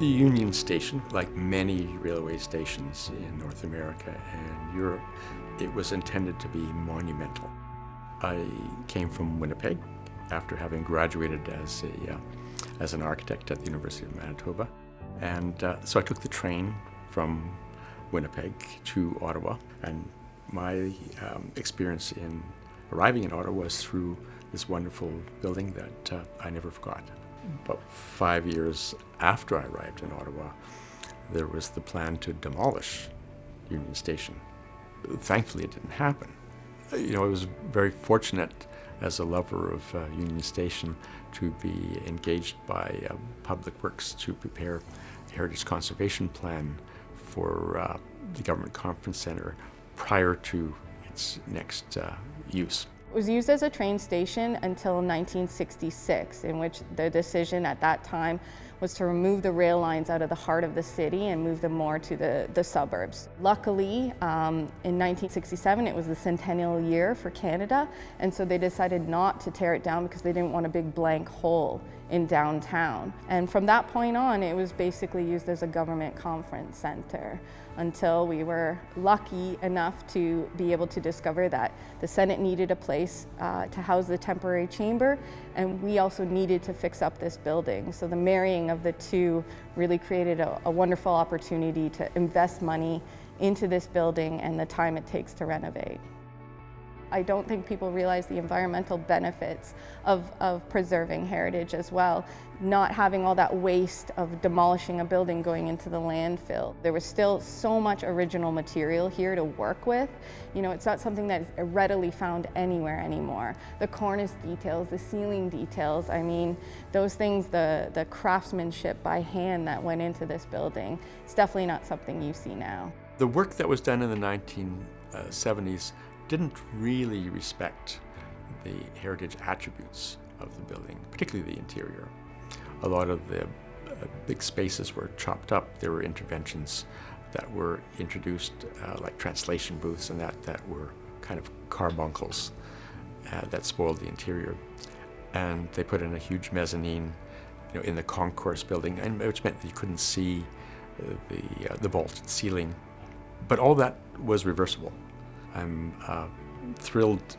The Union Station, like many railway stations in North America and Europe, it was intended to be monumental. I came from Winnipeg after having graduated as an architect at the University of Manitoba. And so I took the train from Winnipeg to Ottawa. And my experience in arriving in Ottawa was through this wonderful building that I never forgot. About 5 years after I arrived in Ottawa, there was the plan to demolish Union Station. Thankfully, it didn't happen. I was very fortunate as a lover of Union Station to be engaged by Public Works to prepare a heritage conservation plan for the Government Conference Centre prior to its next use. It was used as a train station until 1966, in which the decision at that time was to remove the rail lines out of the heart of the city and move them more to the suburbs. Luckily, in 1967, it was the centennial year for Canada, and so they decided not to tear it down because they didn't want a big blank hole in downtown. And from that point on, it was basically used as a government conference center until we were lucky enough to be able to discover that the Senate needed a place to house the temporary chamber, and we also needed to fix up this building. So the marrying of the two really created a wonderful opportunity to invest money into this building and the time it takes to renovate. I don't think people realize the environmental benefits of preserving heritage as well. Not having all that waste of demolishing a building going into the landfill. There was still so much original material here to work with. It's not something that is readily found anywhere anymore. The cornice details, the ceiling details, those things, the craftsmanship by hand that went into this building, it's definitely not something you see now. The work that was done in the 1970s didn't really respect the heritage attributes of the building, particularly the interior. A lot of the big spaces were chopped up. There were interventions that were introduced, like translation booths and that were kind of carbuncles that spoiled the interior. And they put in a huge mezzanine, in the concourse building, and which meant that you couldn't see the vaulted ceiling. But all that was reversible. I'm thrilled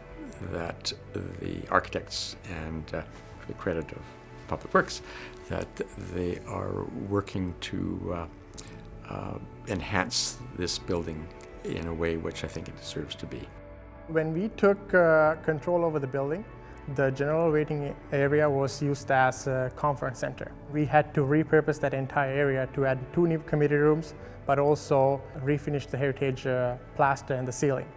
that the architects, and to the credit of Public Works, that they are working to enhance this building in a way which I think it deserves to be. When we took control over the building, the general waiting area was used as a conference center. We had to repurpose that entire area to add 2 new committee rooms, but also refinish the heritage plaster and the ceiling.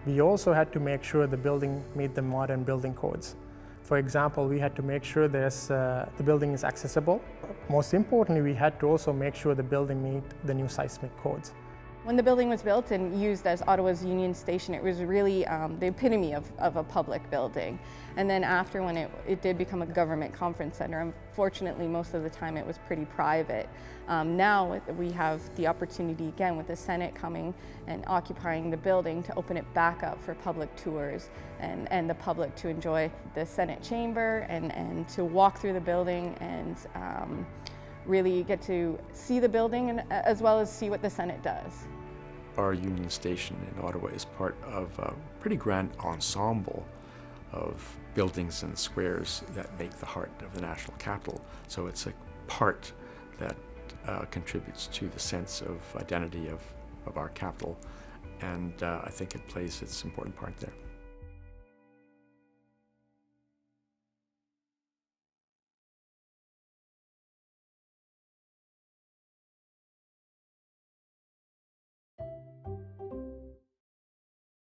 We also had to make sure the building meet the modern building codes. For example, we had to make sure the building is accessible. Most importantly, we had to also make sure the building meet the new seismic codes. When the building was built and used as Ottawa's Union Station, it was really the epitome of a public building. And then after, when it did become a government conference center, unfortunately most of the time it was pretty private. Now we have the opportunity again with the Senate coming and occupying the building to open it back up for public tours and the public to enjoy the Senate chamber and to walk through the building and really get to see the building and as well as see what the Senate does. Our Union Station in Ottawa is part of a pretty grand ensemble of buildings and squares that make the heart of the national capital. So it's a part that contributes to the sense of identity of our capital, and I think it plays its important part there.